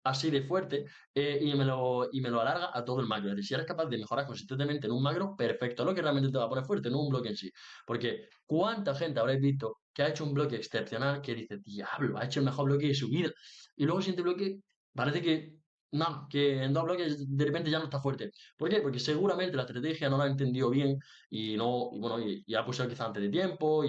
así de fuerte y me lo alarga a todo el macro. Es decir, si eres capaz de mejorar consistentemente en un macro, perfecto, es lo que realmente te va a poner fuerte, no un bloque en sí. Porque ¿cuánta gente habréis visto que ha hecho un bloque excepcional que dice, diablo, ha hecho el mejor bloque de su vida? Y luego el siguiente bloque parece que, no, que en 2 bloques de repente ya no está fuerte. ¿Por qué? Porque seguramente la estrategia no la ha entendido bien y no, y bueno, y ha puesto quizá antes de tiempo,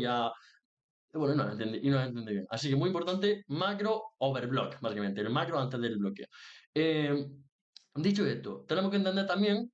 bueno, y no lo entendí bien. Así que muy importante, macro overblock, básicamente, el macro antes del bloqueo. Eh, Dicho esto, tenemos que entender también,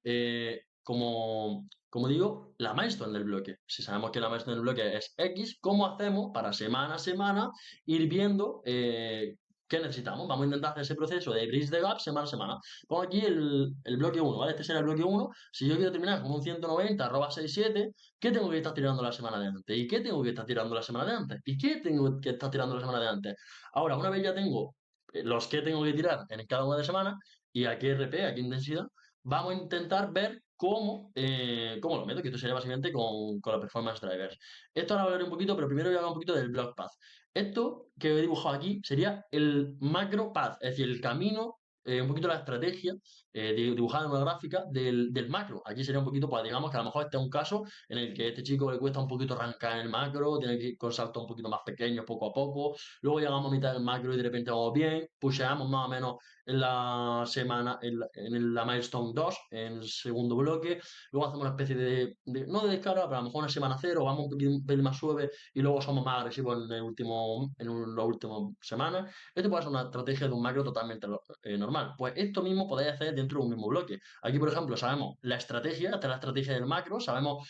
como digo, la milestone del bloque. Si sabemos que la milestone del bloque es X, ¿cómo hacemos para semana a semana ir viendo qué necesitamos? Vamos a intentar hacer ese proceso de bridge the gap semana a semana. Pongo aquí el bloque 1, ¿vale? Este será el bloque 1. Si yo quiero terminar con un 190, arroba 67, ¿qué tengo que estar tirando la semana de antes? ¿Y qué tengo que estar tirando la semana de antes? ¿Y qué tengo que estar tirando la semana de antes? Ahora, una vez ya tengo los que tengo que tirar en cada una de semanas, y a qué RP, a qué intensidad, vamos a intentar ver cómo lo meto, que esto sería básicamente con los performance drivers. Esto ahora hablaré un poquito, pero primero voy a hablar un poquito del block path. Esto que he dibujado aquí sería el macro path, es decir, el camino, un poquito la estrategia dibujada en una gráfica del macro. Aquí sería un poquito, pues digamos que a lo mejor este es un caso en el que a este chico le cuesta un poquito arrancar en el macro, tiene que ir con saltos un poquito más pequeños poco a poco, luego llegamos a mitad del macro y de repente vamos bien, pusheamos más o menos en la semana, en la milestone 2 en el segundo bloque, luego hacemos una especie no de descarga, pero a lo mejor una semana cero, vamos un pelín más suave y luego somos más agresivos las últimas semanas. Esto puede ser una estrategia de un macro totalmente normal. Pues esto mismo podéis hacer dentro de un mismo bloque. Aquí, por ejemplo, sabemos la estrategia, esta es la estrategia del macro, sabemos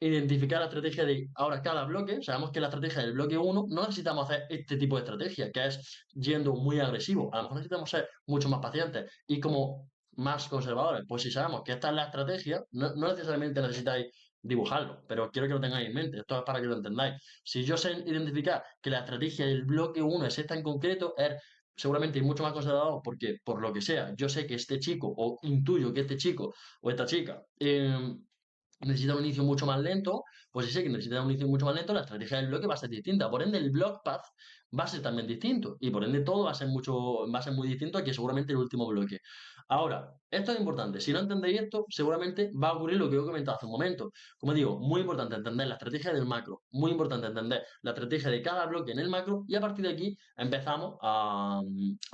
identificar la estrategia de ahora cada bloque, sabemos que la estrategia del bloque 1 no necesitamos hacer este tipo de estrategia, que es yendo muy agresivo, a lo mejor necesitamos ser mucho más pacientes y como más conservadores. Pues si sabemos que esta es la estrategia, no necesariamente necesitáis dibujarlo, pero quiero que lo tengáis en mente, esto es para que lo entendáis. Si yo sé identificar que la estrategia del bloque 1 es esta en concreto, es seguramente mucho más conservador porque, por lo que sea, yo sé que este chico, o intuyo que este chico o esta chica, necesita un inicio mucho más lento, pues si sé que necesita un inicio mucho más lento, la estrategia del bloque va a ser distinta. Por ende, el block path va a ser también distinto. Y por ende, todo va a ser muy distinto a que seguramente el último bloque. Ahora, esto es importante. Si no entendéis esto, seguramente va a ocurrir lo que os he comentado hace un momento. Como digo, muy importante entender la estrategia del macro. Muy importante entender la estrategia de cada bloque en el macro. Y a partir de aquí empezamos a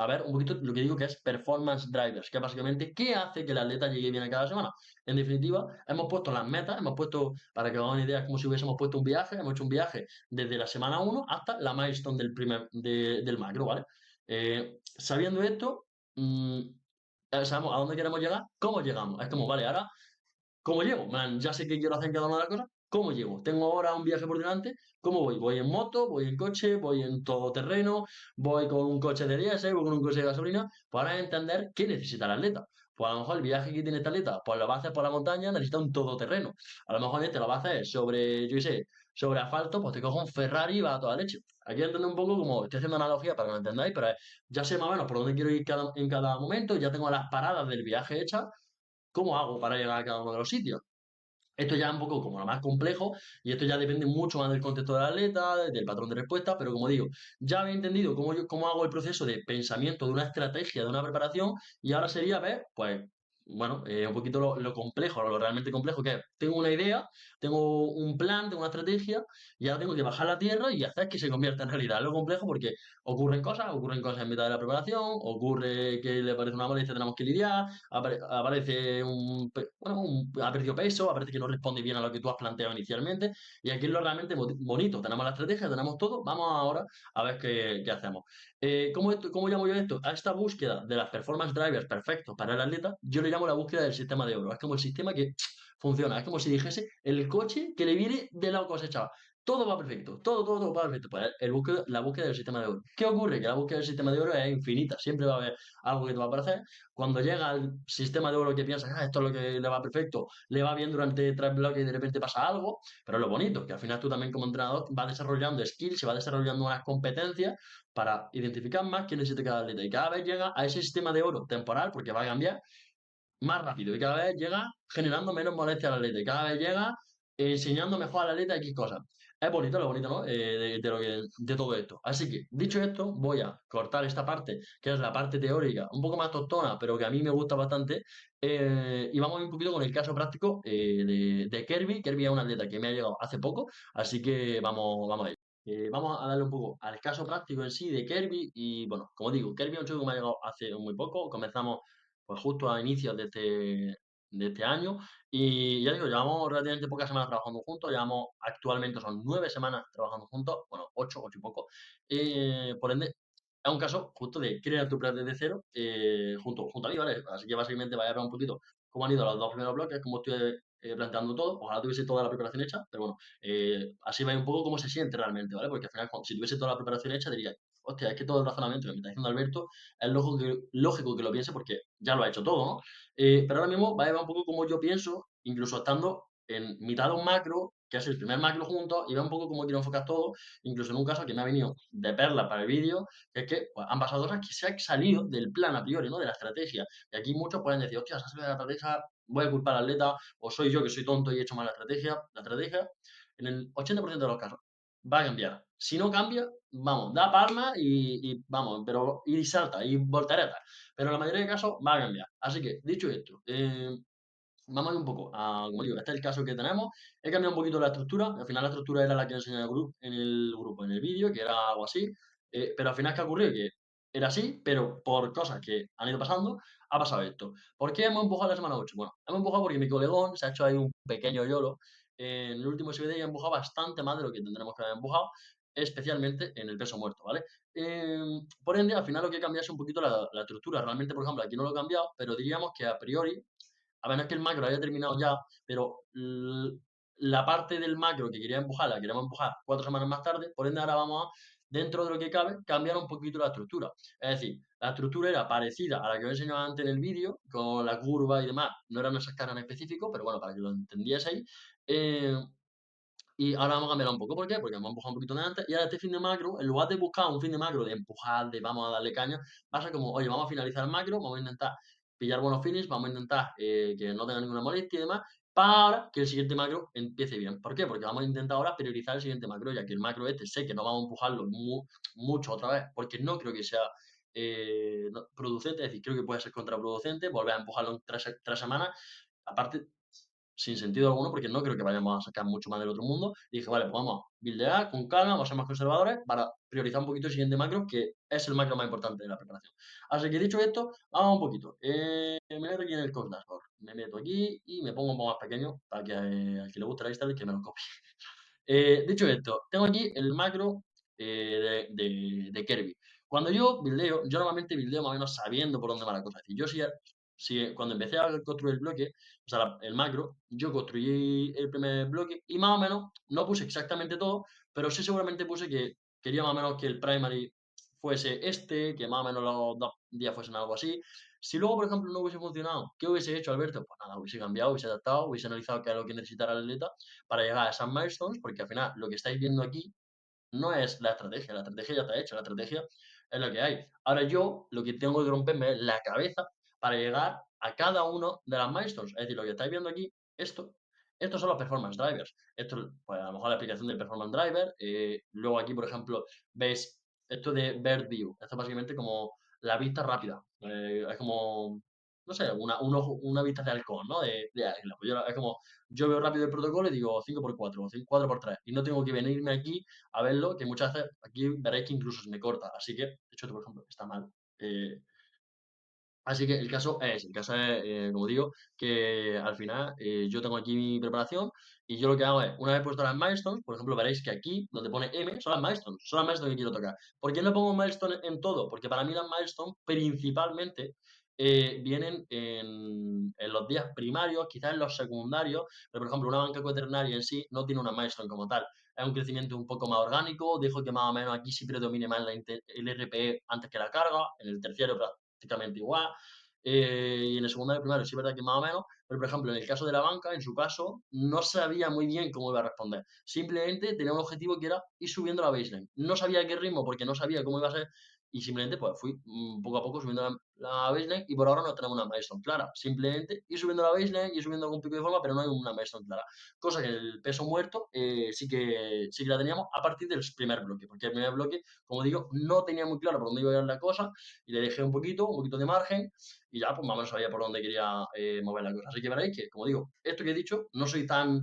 ver un poquito lo que digo que es performance drivers, que es básicamente qué hace que el atleta llegue bien a cada semana. En definitiva, hemos puesto las metas, para que os hagan una idea, es como si hubiésemos puesto un viaje, hemos hecho un viaje desde la semana 1 hasta la milestone del macro, ¿vale? Sabiendo esto, sabemos a dónde queremos llegar, cómo llegamos. Es como, vale, ahora, ¿cómo llego? Man, ya sé qué quiero hacer en cada una de las cosas, ¿cómo llego? Tengo ahora un viaje por delante, ¿cómo voy? ¿Voy en moto? ¿Voy en coche? ¿Voy en todoterreno? ¿Voy con un coche de diésel? ¿Voy con un coche de gasolina? Para entender qué necesita el atleta. Pues a lo mejor el viaje que tiene este atleta, pues lo va a hacer por la montaña, necesita un todoterreno. A lo mejor este lo va a hacer sobre, yo qué sé, sobre asfalto, pues te cojo un Ferrari y va a toda leche. Aquí entiendo un poco como estoy haciendo analogía para que lo entendáis, pero ya sé más o menos por dónde quiero ir en cada momento, ya tengo las paradas del viaje hechas, ¿cómo hago para llegar a cada uno de los sitios? Esto ya es un poco como lo más complejo y esto ya depende mucho más del contexto del atleta, del patrón de respuesta, pero como digo, ya habéis entendido cómo hago el proceso de pensamiento de una estrategia, de una preparación y ahora sería ver, pues, bueno, un poquito lo complejo, lo realmente complejo que es, tengo una idea, tengo un plan, tengo una estrategia, y ahora tengo que bajar la tierra y hacer que se convierta en realidad. Es lo complejo porque ocurren cosas en mitad de la preparación, ocurre que le aparece una molestia, tenemos que lidiar, aparece bueno, ha perdido peso, aparece que no responde bien a lo que tú has planteado inicialmente, y aquí es lo realmente bonito. Tenemos la estrategia, tenemos todo, vamos ahora a ver qué hacemos. ¿Cómo llamo yo esto? A esta búsqueda de las performance drivers perfectos para el atleta, yo le llamo la búsqueda del sistema de oro. Es como el sistema que funciona. Es como si dijese el coche que le viene de la cosecha. Todo va perfecto, todo va perfecto. Pues la búsqueda del sistema de oro. ¿Qué ocurre? Que la búsqueda del sistema de oro es infinita. Siempre va a haber algo que te va a aparecer. Cuando llega al sistema de oro que piensas, esto es lo que le va perfecto, le va bien durante tres bloques y de repente pasa algo. Pero lo bonito, que al final tú también como entrenador vas desarrollando skills y vas desarrollando unas competencias para identificar más quién necesita cada atleta. Y cada vez llega a ese sistema de oro temporal, porque va a cambiar, más rápido. Y cada vez llega generando menos molestia al atleta. Y cada vez llega enseñando mejor al atleta X cosas. Es bonito lo bonito, ¿no? De todo esto. Así que, dicho esto, voy a cortar esta parte, que es la parte teórica, un poco más tostona, pero que a mí me gusta bastante. Y vamos un poquito con el caso práctico de Kirby. Kirby es un atleta que me ha llegado hace poco, así que vamos a ello. Vamos a darle un poco al caso práctico en sí de Kirby. Y bueno, como digo, Kirby es un chico que me ha llegado hace muy poco. Comenzamos pues justo a inicios de este año. Y ya digo, llevamos relativamente pocas semanas trabajando juntos, llevamos actualmente son 9 semanas trabajando juntos, bueno, ocho y poco. Por ende, es un caso justo de crear tu plan desde cero junto a mí, ¿vale? Así que básicamente vaya a ver un poquito cómo han ido los dos primeros bloques, cómo estoy planteando todo. Ojalá tuviese toda la preparación hecha, pero bueno, así va un poco cómo se siente realmente, ¿vale? Porque al final, si tuviese toda la preparación hecha, diría, hostia, es que todo el razonamiento que me está diciendo Alberto es lógico que lo piense porque ya lo ha hecho todo, ¿no? Pero ahora mismo va un poco como yo pienso, incluso estando en mitad de un macro, que es el primer macro juntos, y va un poco cómo quiero enfocar todo, incluso en un caso que me ha venido de perla para el vídeo, que es que pues, han pasado cosas que se han salido del plan a priori, ¿no? De la estrategia. Y aquí muchos pueden decir, hostia, se ha salido de la estrategia, voy a culpar al atleta, o soy yo que soy tonto y he hecho mal la estrategia. La estrategia, en el 80% de los casos, va a cambiar. Si no cambia, vamos, da palma y vamos, pero y salta, y voltereta. Pero en la mayoría de casos va a cambiar. Así que, dicho esto, vamos a ir un poco a, como digo, este es el caso que tenemos. He cambiado un poquito la estructura. Al final la estructura era la que enseñé en el grupo, en el vídeo, que era algo así. Pero al final, ¿qué ha ocurrido? Que era así, pero por cosas que han ido pasando, ha pasado esto. ¿Por qué hemos empujado la semana 8? Bueno, hemos empujado porque mi colegón se ha hecho ahí un pequeño YOLO. En el último SBD ya ha empujado bastante más de lo que tendremos que haber empujado, especialmente en el peso muerto, ¿vale? Por ende, al final lo que he cambiado es un poquito la estructura. Realmente, por ejemplo, aquí no lo he cambiado, pero diríamos que a priori a ver, no es que el macro haya terminado ya, pero la parte del macro que quería empujar, la queremos empujar 4 semanas más tarde, por ende ahora vamos a, dentro de lo que cabe, cambiar un poquito la estructura. Es decir, la estructura era parecida a la que os he enseñado antes en el vídeo, con la curva y demás, no eran esas caras en específico, pero bueno, para que lo entendieseis. Eh, y ahora vamos a cambiar un poco. ¿Por qué? Porque hemos empujado un poquito de antes. Y ahora este fin de macro, en lugar de buscar un fin de macro de empujar, de vamos a darle caña, va a ser como, oye, vamos a finalizar el macro, vamos a intentar pillar buenos finishes, vamos a intentar que no tenga ninguna molestia y demás, para que el siguiente macro empiece bien. ¿Por qué? Porque vamos a intentar ahora priorizar el siguiente macro, ya que el macro este sé que no vamos a empujarlo mucho otra vez, porque no creo que sea producente, es decir, creo que puede ser contraproducente, volver a empujarlo en 3 semanas. Aparte, sin sentido alguno, porque no creo que vayamos a sacar mucho más del otro mundo. Y dije, vale, pues vamos a buildear con calma, vamos a ser más conservadores para priorizar un poquito el siguiente macro, que es el macro más importante de la preparación. Así que dicho esto, vamos un poquito. Me meto aquí en el Coach Dashboard. Me meto aquí y me pongo un poco más pequeño para que al que le guste la lista, que me lo copie. Dicho esto, tengo aquí el macro de Kirby. Cuando yo buildeo, yo normalmente buildeo más o menos sabiendo por dónde va la cosa. Es decir, yo si cuando empecé a construir el bloque, o sea, el macro, yo construí el primer bloque y más o menos, no puse exactamente todo, pero sí seguramente puse que quería más o menos que el primary fuese este, que más o menos los 2 días fuesen algo así. Si luego, por ejemplo, no hubiese funcionado, ¿qué hubiese hecho Alberto? Pues nada, hubiese cambiado, hubiese adaptado, hubiese analizado qué es lo que necesitara el atleta para llegar a esas milestones, porque al final lo que estáis viendo aquí no es la estrategia ya está hecha, la estrategia es lo que hay. Ahora yo lo que tengo que romperme es la cabeza para llegar a cada uno de las milestones. Es decir, lo que estáis viendo aquí, estos son los performance drivers. Esto, pues a lo mejor la aplicación del performance driver. Luego aquí, por ejemplo, veis esto de Bird View. Esto es básicamente como la vista rápida. Es como, no sé, una vista de halcón, ¿no? De águila. Pues es como, yo veo rápido el protocolo y digo 5 por 4 o 4 por 3 y no tengo que venirme aquí a verlo, que muchas veces aquí veréis que incluso se me corta. Así que, de hecho, esto, por ejemplo, está mal. Así que el caso es, como digo, que al final yo tengo aquí mi preparación y yo lo que hago es, una vez puesto las milestones, por ejemplo, veréis que aquí, donde pone M, son las milestones que quiero tocar. ¿Por qué no pongo milestone en todo? Porque para mí las milestones principalmente vienen en los días primarios, quizás en los secundarios, pero por ejemplo, una banca cuaternaria en sí no tiene una milestone como tal. Es un crecimiento un poco más orgánico, dejo que más o menos aquí sí predomine más el RPE antes que la carga, en el terciario prácticamente igual. Y en el secundario primario sí es verdad que más o menos, pero por ejemplo, en el caso de la banca, en su caso, no sabía muy bien cómo iba a responder. Simplemente tenía un objetivo que era ir subiendo la baseline. No sabía a qué ritmo porque no sabía cómo iba a ser y simplemente pues fui poco a poco subiendo la baseline y por ahora no tenemos una milestone clara. Simplemente ir subiendo la baseline y subiendo algún pico de forma, pero no hay una milestone clara. Cosa que en el peso muerto sí que la teníamos a partir del primer bloque, porque el primer bloque, como digo, no tenía muy claro por dónde iba a ir la cosa y le dejé un poquito de margen y ya pues más o menos sabía por dónde quería mover la cosa. Así que veréis que, como digo, esto que he dicho, no soy tan,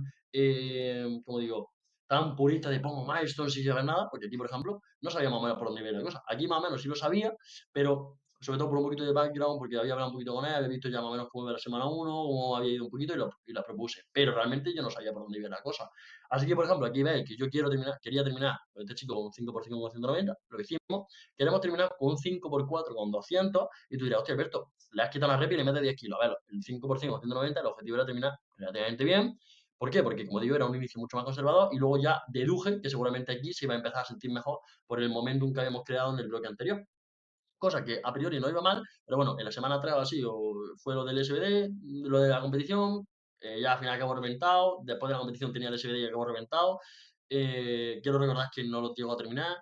como digo, tan purista de pongo milestones sin saber nada, porque aquí, por ejemplo, no sabía más o menos por dónde iba la cosa. Aquí más o menos sí lo sabía, pero sobre todo por un poquito de background, porque había hablado un poquito con él, había visto ya más o menos cómo iba la semana uno cómo había ido un poquito y la propuse. Pero realmente yo no sabía por dónde iba la cosa. Así que, por ejemplo, aquí veis que yo quería terminar con este chico con un 5x5 con 190, lo que hicimos, queremos terminar con un 5x4 con 200, y tú dirás, hostia, Alberto, le has quitado la rep y le metes 10 kilos. A ver, el 5x5 con 190, el objetivo era terminar relativamente bien. ¿Por qué? Porque, como digo, era un inicio mucho más conservador y luego ya deduje que seguramente aquí se iba a empezar a sentir mejor por el momentum que habíamos creado en el bloque anterior. Cosa que a priori no iba mal, pero bueno, en la semana 3 o así fue lo del SBD, lo de la competición, ya al final acabó reventado, después de la competición tenía el SBD y acabó reventado. Quiero recordar que no lo llegó a terminar,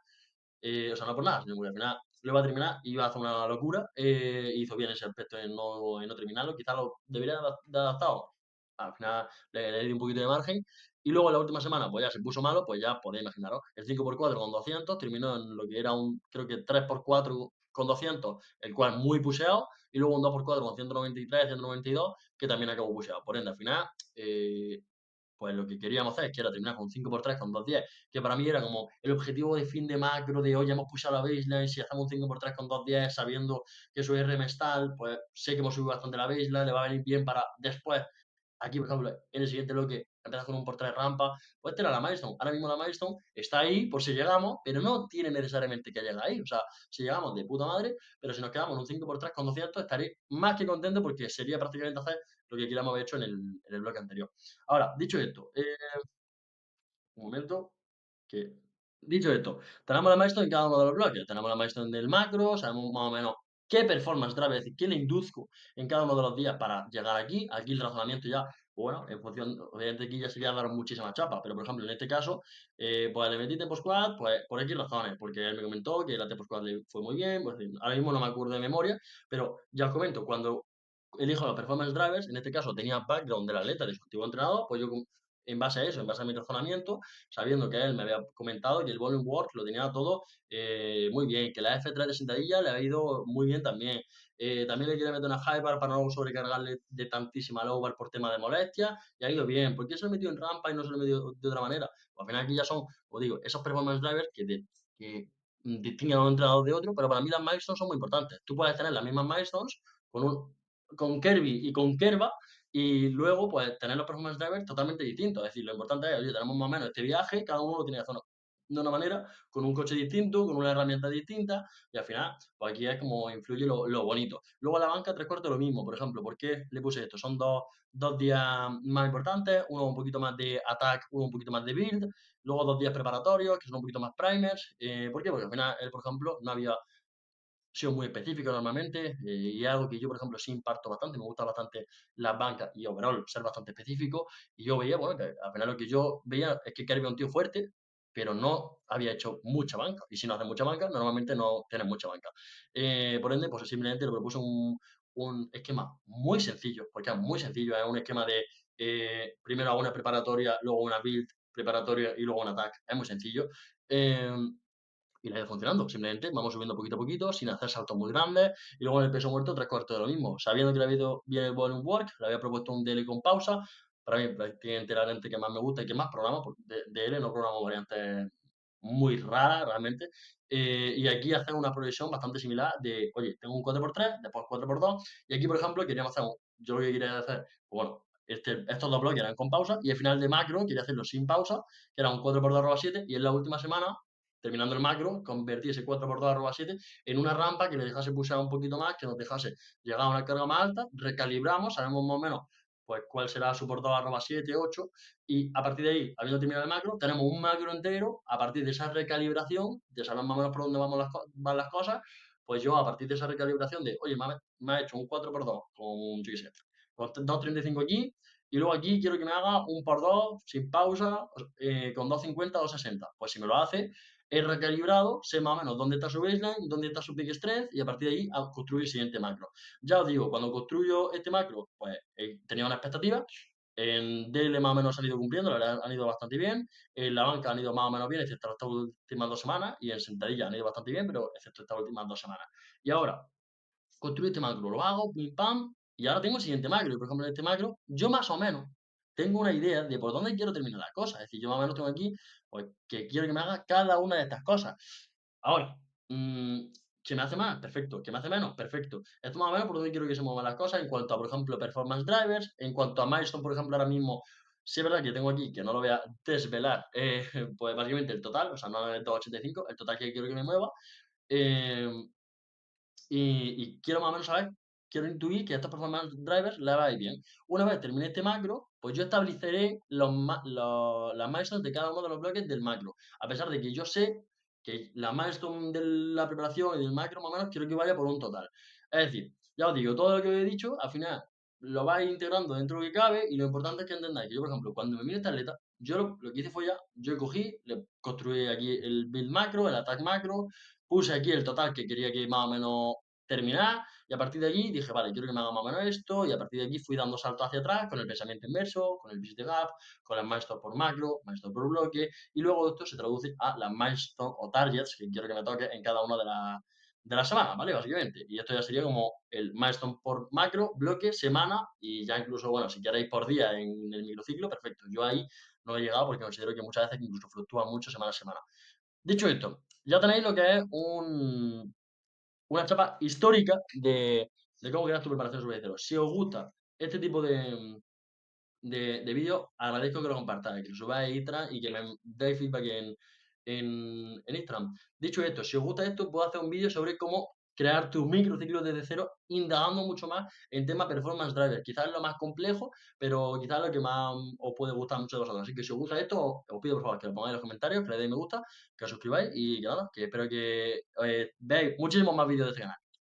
o sea, no por nada, sino porque al final lo iba a terminar y iba a hacer una locura. Hizo bien ese aspecto en no terminarlo, quizás lo debería de adaptado. Al final le di un poquito de margen. Y luego en la última semana, pues ya se puso malo, pues ya podéis imaginaros. El 5x4 con 200 terminó en lo que era creo que 3x4 con 200, el cual muy puseado. Y luego un 2x4 con 193, 192, que también acabó puseado. Por ende, al final, eh, pues lo que queríamos hacer, que era terminar con 5x3 con 210, que para mí era como el objetivo de fin de macro de hoy hemos puesto la baseline, si hacemos un 5x3 con 210 sabiendo que su RM es tal, pues sé que hemos subido bastante la baseline, le va a venir bien para después, aquí por ejemplo, en el siguiente bloque, empezar con un por 3 rampa, pues esta era la milestone. Ahora mismo la milestone está ahí por si llegamos, pero no tiene necesariamente que llegar ahí. O sea, si llegamos de puta madre, pero si nos quedamos en un 5x3 con 200, estaré más que contento porque sería prácticamente hacer lo que queríamos haber hecho en el bloque anterior. Ahora, dicho esto, un momento, que dicho esto, tenemos la milestone en cada uno de los bloques. Tenemos la milestone del macro, sabemos más o menos qué performance drive, es decir, qué le induzco en cada uno de los días para llegar aquí. Aquí el razonamiento ya, bueno, en función, obviamente aquí ya sería dar muchísima chapa, pero por ejemplo, en este caso, pues le metí tempo squad, pues por X razones, porque él me comentó que la tempo squad le fue muy bien, pues ahora mismo no me acuerdo de memoria, pero ya os comento, cuando elijo los performance drivers, en este caso tenía background del atleta, de su antiguo entrenador, pues yo en base a eso, en base a mi razonamiento, sabiendo que él me había comentado que el volume work lo tenía todo muy bien, que la F3 de sentadilla le ha ido muy bien también. También le quería meter una high bar para no sobrecargarle de tantísima low bar por tema de molestia y ha ido bien. ¿Por qué se lo metió en rampa y no se lo metió de otra manera? Pues al final aquí ya son, como digo, esos performance drivers que distinguen a un entrenador de otro, pero para mí las milestones son muy importantes. Tú puedes tener las mismas milestones con Kirby y con Kerba, y luego, pues, tener los performance drivers totalmente distintos. Es decir, lo importante es, oye, tenemos más o menos este viaje, cada uno lo tiene que hacer de una manera, con un coche distinto, con una herramienta distinta, y al final, pues aquí es como influye lo bonito. Luego a la banca, tres cuartos lo mismo, por ejemplo. ¿Por qué le puse esto? Son dos días más importantes, uno un poquito más de attack, uno un poquito más de build, luego 2 días preparatorios, que son un poquito más primers. ¿Por qué? Porque al final él, por ejemplo, no había sido muy específico normalmente y es algo que yo, por ejemplo, sí imparto bastante, me gusta bastante las bancas y overall ser bastante específico y yo veía, bueno, que al final lo que yo veía es que Kirby es un tío fuerte, pero no había hecho mucha banca y si no haces mucha banca, normalmente no tienes mucha banca. Por ende, pues simplemente le propuse un esquema muy sencillo, porque es muy sencillo, es un esquema de primero hago una preparatoria, luego una build preparatoria y luego un attack, es muy sencillo. Eh, y le ha ido funcionando. Simplemente vamos subiendo poquito a poquito, sin hacer saltos muy grandes, y luego en el peso muerto tres cuartos de lo mismo. Sabiendo que le había ido bien el volume work, le había propuesto un DL con pausa, para mí prácticamente la lente que más me gusta y que más programo, porque DL no programo variantes muy raras realmente. Y aquí hacemos una progresión bastante similar de, oye, tengo un 4x3, después 4x2, y aquí, por ejemplo, queríamos hacer, yo lo que quería hacer, pues bueno, estos dos bloques eran con pausa, y el final de macro quería hacerlo sin pausa, que era un 4x2 7, y en la última semana, terminando el macro, convertí ese 4x2 7 en una rampa que le dejase pulsar un poquito más, que nos dejase llegar a una carga más alta, recalibramos, sabemos más o menos pues cuál será su por 2 7, 8, y a partir de ahí, habiendo terminado el macro, tenemos un macro entero, a partir de esa recalibración, de saber más o menos por dónde van las cosas, pues yo a partir de esa recalibración de, oye, me ha hecho un 4x2 con, yo qué sé, con 2,35 aquí, y luego aquí quiero que me haga un por 2 sin pausa, con 2,50, 2,60. Pues si me lo hace, he recalibrado, sé más o menos dónde está su baseline, dónde está su peak strength, y a partir de ahí construir el siguiente macro. Ya os digo, cuando construyo este macro, pues tenía una expectativa, en DL más o menos han ido cumpliendo, la verdad han ido bastante bien. En la banca han ido más o menos bien, excepto estas últimas 2 semanas. Y en sentadilla han ido bastante bien, pero excepto estas últimas 2 semanas. Y ahora, construyo este macro, lo hago, pim pam, y ahora tengo el siguiente macro. Y por ejemplo, en este macro, yo más o menos tengo una idea de por dónde quiero terminar la cosa. Es decir, yo más o menos tengo aquí, pues, que quiero que me haga cada una de estas cosas. Ahora, mm, ¿que me hace más? Perfecto. ¿Que me hace menos? Perfecto. Esto más o menos por donde quiero que se muevan las cosas en cuanto a, por ejemplo, performance drivers, en cuanto a milestone, por ejemplo, ahora mismo, sí es verdad que tengo aquí, que no lo voy a desvelar, pues básicamente el total, o sea, no el 285, el total que quiero que me mueva. eh, y quiero más o menos saber, quiero intuir que a estos performance drivers le va a ir bien. Una vez termine este macro, pues yo estableceré las milestones de cada uno de los bloques del macro. A pesar de que yo sé que la milestone de la preparación y del macro más o menos quiero que vaya por un total. Es decir, ya os digo, todo lo que os he dicho, al final lo vais integrando dentro de lo que cabe, y lo importante es que entendáis que yo, por ejemplo, cuando me miro esta atleta, yo lo que hice fue ya, yo cogí, le construí aquí el build macro, el attack macro, puse aquí el total que quería que más o menos terminar, y a partir de allí dije, vale, quiero que me haga más o menos esto, y a partir de aquí fui dando saltos hacia atrás con el pensamiento inverso, con el visit gap, con las milestone por macro, milestone por bloque, y luego esto se traduce a las milestone o targets que quiero que me toque en cada una de las semanas, ¿vale? Básicamente. Y esto ya sería como el milestone por macro, bloque, semana, y ya incluso, bueno, si queréis por día en el microciclo, perfecto. Yo ahí no he llegado porque considero que muchas veces incluso fluctúa mucho semana a semana. Dicho esto, ya tenéis lo que es una etapa histórica de cómo crear tu preparación sobre cero. Si os gusta este tipo de vídeos, agradezco que lo compartáis, que lo subáis a Instagram y que me deis feedback en Instagram. Dicho esto, si os gusta esto, puedo hacer un vídeo sobre cómo crear tus microciclos desde cero, indagando mucho más en tema performance driver. Quizás es lo más complejo, pero quizás es lo que más os puede gustar mucho de vosotros. Así que si os gusta esto, os pido por favor que lo pongáis en los comentarios, que le deis me gusta, que os suscribáis y que nada, que espero que veáis muchísimos más vídeos de este canal.